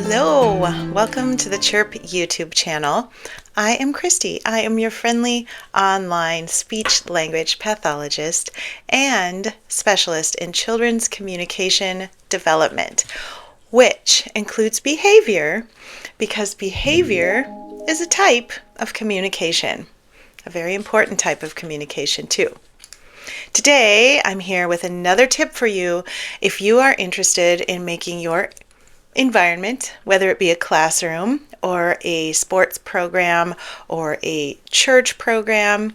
Hello, welcome to the Chirp YouTube channel. I am Christy. I am your friendly online speech-language pathologist and specialist in children's communication development, which includes behavior, because behavior is a type of communication, a very important type of communication too. Today, I'm here with another tip for you if you are interested in making your environment, whether it be a classroom or a sports program or a church program,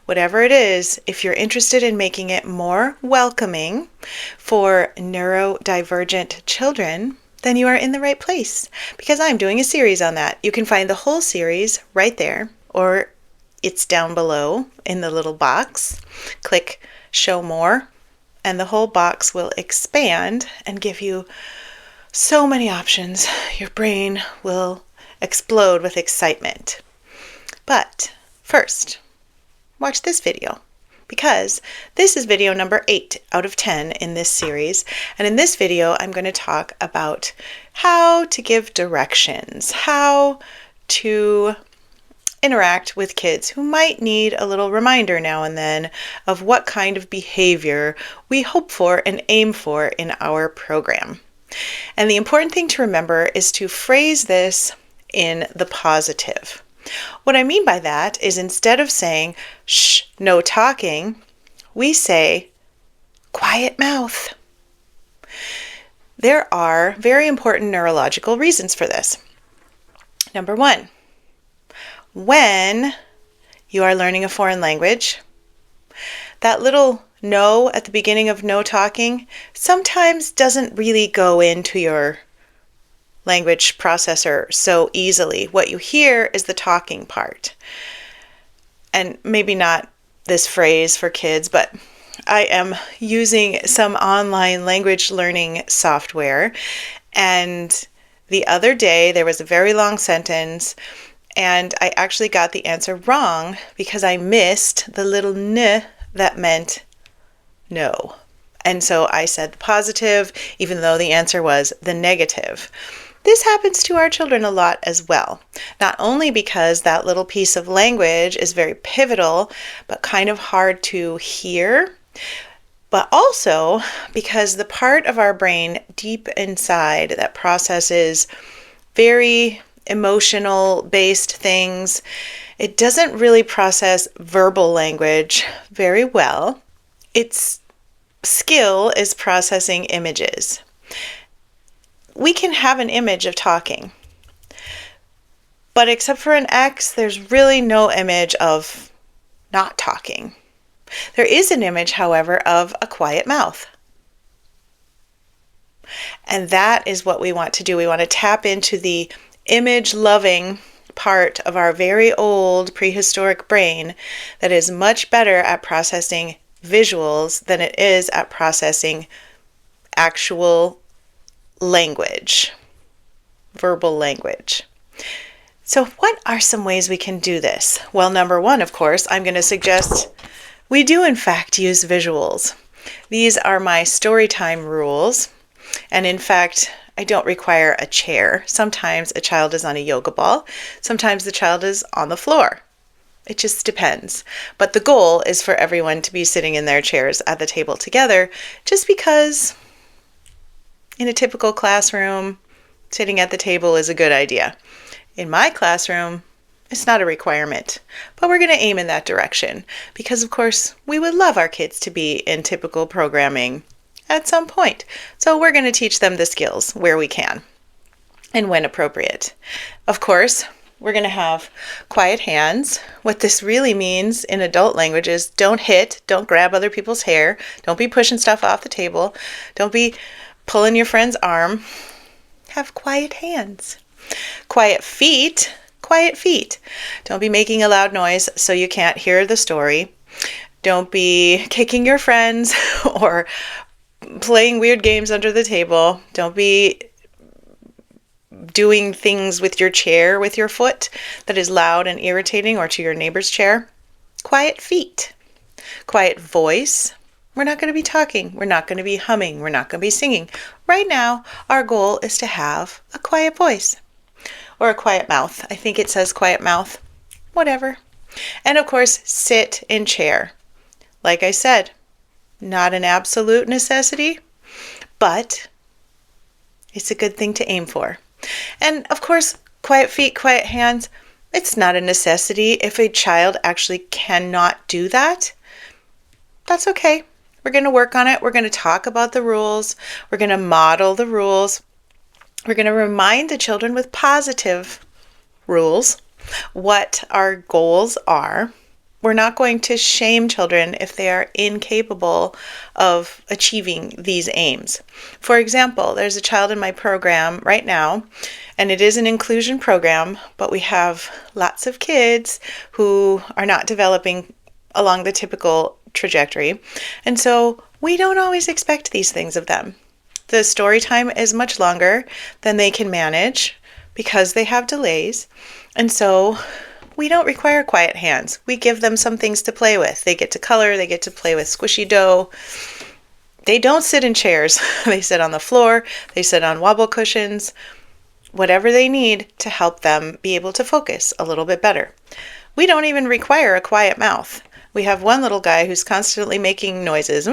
whatever it is, if you're interested in making it more welcoming for neurodivergent children, then you are in the right place, because I'm doing a series on that. You can find the whole series right there, or it's down below in the little box. Click Show More, and the whole box will expand and give you so many options. Your brain will explode with excitement. But first, watch this video, because this is video number 8 out of 10 in this series. And in this video, I'm going to talk about how to give directions, how to interact with kids who might need a little reminder now and then of what kind of behavior we hope for and aim for in our program. And the important thing to remember is to phrase this in the positive. What I mean by that is, instead of saying, shh, no talking, we say, quiet mouth. There are very important neurological reasons for this. Number one, when you are learning a foreign language, that little no at the beginning of no talking sometimes doesn't really go into your language processor so easily. What you hear is the talking part. And maybe not this phrase for kids, but I am using some online language learning software, and the other day there was a very long sentence and I actually got the answer wrong because I missed the little n that meant no. And so I said the positive, even though the answer was the negative. This happens to our children a lot as well. Not only because that little piece of language is very pivotal, but kind of hard to hear, but also because the part of our brain deep inside that processes very emotional based things, it doesn't really process verbal language very well. Its skill is processing images. We can have an image of talking, but except for an X, there's really no image of not talking. There is an image, however, of a quiet mouth. And that is what we want to do. We want to tap into the image-loving part of our very old prehistoric brain that is much better at processing visuals than it is at processing actual language, verbal language. So what are some ways we can do this? Well, number one, of course, I'm going to suggest we do in fact use visuals. These are my story time rules, and in fact, I don't require a chair. Sometimes a child is on a yoga ball. Sometimes the child is on the floor. It just depends. But the goal is for everyone to be sitting in their chairs at the table together, just because in a typical classroom, sitting at the table is a good idea. In my classroom, it's not a requirement, but we're going to aim in that direction because, of course, we would love our kids to be in typical programming at some point. So we're going to teach them the skills where we can and when appropriate. Of course, we're going to have quiet hands. What this really means in adult language is don't hit, don't grab other people's hair, don't be pushing stuff off the table, don't be pulling your friend's arm. Have quiet hands. Quiet feet, quiet feet. Don't be making a loud noise so you can't hear the story. Don't be kicking your friends or playing weird games under the table. Don't be doing things with your chair with your foot that is loud and irritating, or to your neighbor's chair. Quiet feet. Quiet voice. We're not going to be talking. We're not going to be humming. We're not going to be singing. Right now, our goal is to have a quiet voice or a quiet mouth. I think it says quiet mouth. Whatever. And of course, sit in chair. Like I said, not an absolute necessity, but it's a good thing to aim for. And of course, quiet feet, quiet hands, it's not a necessity. If a child actually cannot do that, that's okay. We're going to work on it. We're going to talk about the rules. We're going to model the rules. We're going to remind the children with positive rules what our goals are. We're not going to shame children if they are incapable of achieving these aims. For example, there's a child in my program right now, and it is an inclusion program, but we have lots of kids who are not developing along the typical trajectory. And so we don't always expect these things of them. The story time is much longer than they can manage because they have delays. And so we don't require quiet hands. We give them some things to play with. They get to color, they get to play with squishy dough. They don't sit in chairs. They sit on the floor, they sit on wobble cushions, whatever they need to help them be able to focus a little bit better. We don't even require a quiet mouth. We have one little guy who's constantly making noises.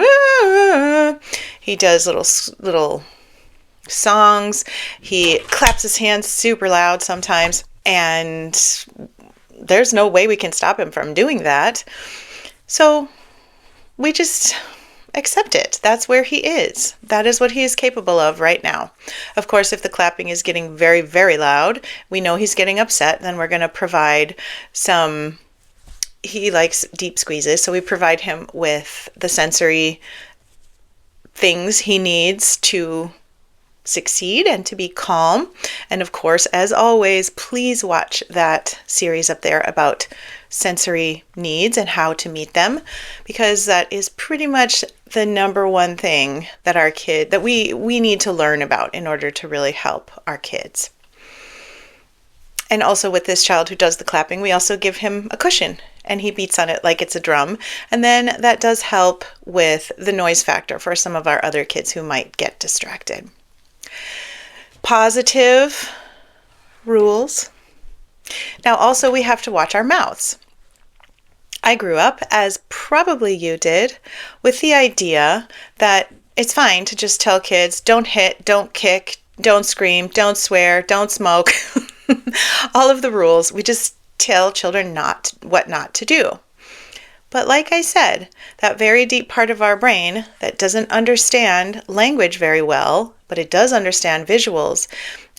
He does little songs. He claps his hands super loud sometimes, and there's no way we can stop him from doing that. So we just accept it. That's where he is. That is what he is capable of right now. Of course, if the clapping is getting very, very loud, we know he's getting upset, then we're going to provide some. He likes deep squeezes, so we provide him with the sensory things he needs to succeed and to be calm. And of course, as always, please watch that series up there about sensory needs and how to meet them, because that is pretty much the number one thing that we need to learn about in order to really help our kids. And also with this child who does the clapping, we also give him a cushion and he beats on it like it's a drum. And then that does help with the noise factor for some of our other kids who might get distracted. Positive rules. Now also we have to watch our mouths. I grew up, as probably you did, with the idea that it's fine to just tell kids, don't hit, don't kick, don't scream, don't swear, don't smoke. All of the rules. We just tell children what not to do. But like I said, that very deep part of our brain that doesn't understand language very well, but it does understand visuals,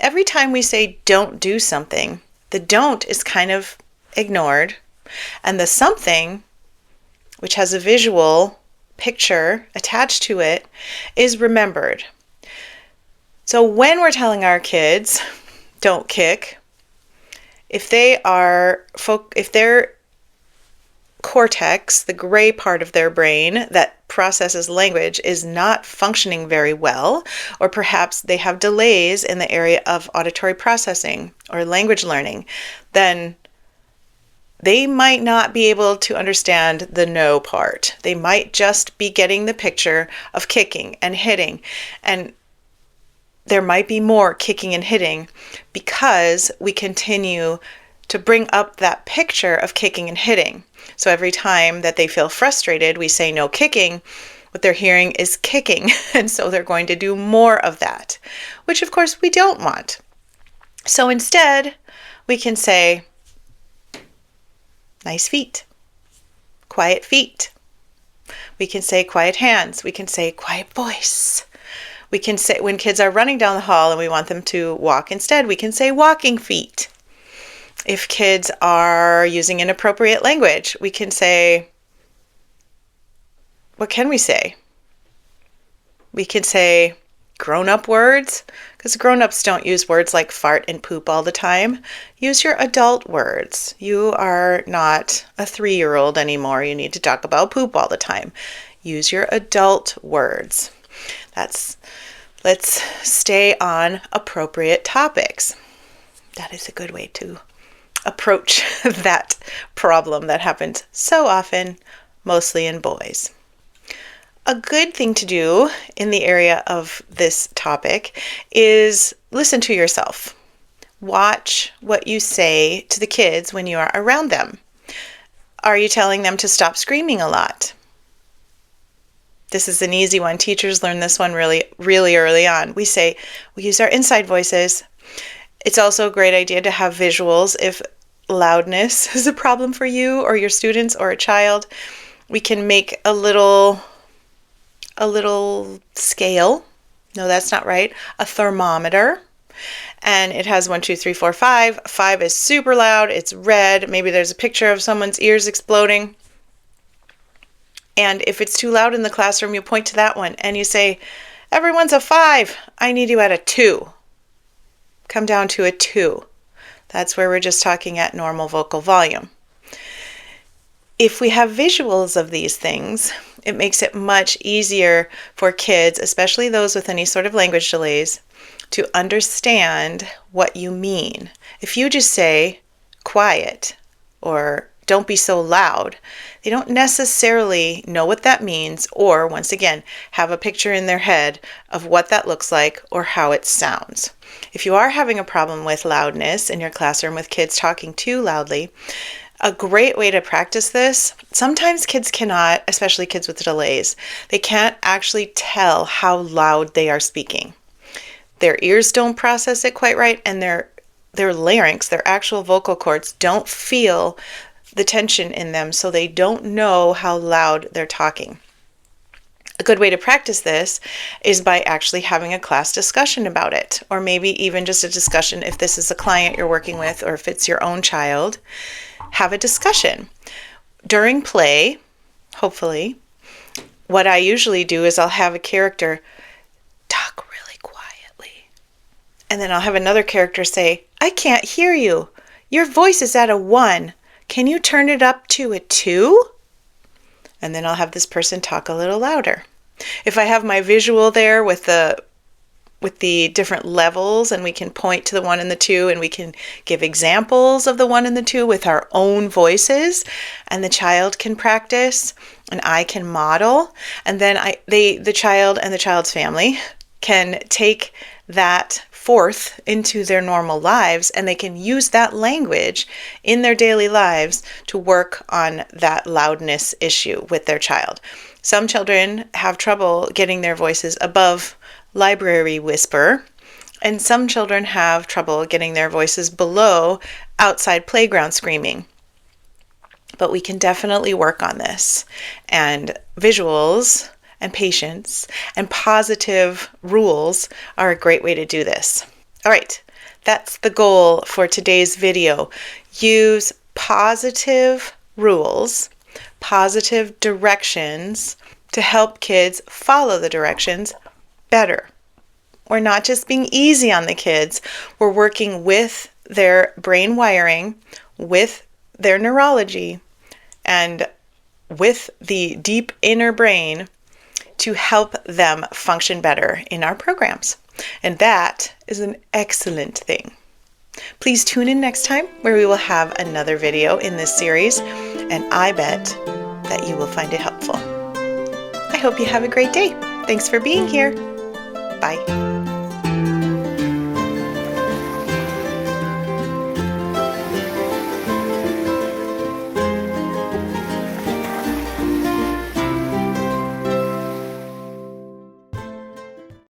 every time we say don't do something, the don't is kind of ignored, and the something, which has a visual picture attached to it, is remembered. So when we're telling our kids, don't kick, if their cortex, the gray part of their brain that processes language, is not functioning very well, or perhaps they have delays in the area of auditory processing or language learning, then they might not be able to understand the no part. They might just be getting the picture of kicking and hitting, and there might be more kicking and hitting because we continue to bring up that picture of kicking and hitting. So every time that they feel frustrated, we say no kicking. What they're hearing is kicking, and so they're going to do more of that, which of course we don't want. So instead, we can say, nice feet, quiet feet. We can say quiet hands. We can say quiet voice. We can say, when kids are running down the hall and we want them to walk instead, we can say walking feet. If kids are using inappropriate language, we can say, what can we say? We can say grown-up words, because grown-ups don't use words like fart and poop all the time. Use your adult words. You are not a 3-year-old anymore. You need to talk about poop all the time. Use your adult words. Let's stay on appropriate topics. That is a good way to approach that problem that happens so often, mostly in boys. a good thing to do in the area of this topic is listen to yourself. Watch what you say to the kids when you are around them. Are you telling them to stop screaming a lot? This is an easy one. Teachers learn this one really early on. We use our inside voices. It's also a great idea to have visuals if loudness is a problem for you or your students or a child. We can make a little scale. No, that's not right. A thermometer. And it has 1, 2, 3, 4, 5. 5 is super loud. It's red. Maybe there's a picture of someone's ears exploding. And if it's too loud in the classroom, you point to that one and you say, everyone's a 5. I need you at a 2. Come down to a 2. That's where we're just talking at normal vocal volume. If we have visuals of these things, it makes it much easier for kids, especially those with any sort of language delays, to understand what you mean. If you just say quiet or don't be so loud, they don't necessarily know what that means or, once again, have a picture in their head of what that looks like or how it sounds. If you are having a problem with loudness in your classroom with kids talking too loudly, a great way to practice this, sometimes kids cannot, especially kids with delays, they can't actually tell how loud they are speaking. Their ears don't process it quite right, and their larynx, their actual vocal cords, don't feel the tension in them, so they don't know how loud they're talking. A good way to practice this is by actually having a class discussion about it, or maybe even just a discussion if this is a client you're working with or if it's your own child. Have a discussion. During play, hopefully, what I usually do is I'll have a character talk really quietly, and then I'll have another character say, I can't hear you. Your voice is at a 1. Can you turn it up to a 2? And then I'll have this person talk a little louder. If I have my visual there with the different levels, and we can point to the 1 and the 2, and we can give examples of the 1 and the 2 with our own voices, and the child can practice, and I can model, and then the child and the child's family can take that forth into their normal lives, and they can use that language in their daily lives to work on that loudness issue with their child. Some children have trouble getting their voices above library whisper, and some children have trouble getting their voices below outside playground screaming. But we can definitely work on this, and visuals and patience and positive rules are a great way to do this. All right, that's the goal for today's video. Use positive rules, positive directions to help kids follow the directions better. We're not just being easy on the kids, we're working with their brain wiring, with their neurology, and with the deep inner brain to help them function better in our programs. And that is an excellent thing. Please tune in next time where we will have another video in this series, and I bet that you will find it helpful. I hope you have a great day. Thanks for being here. Bye.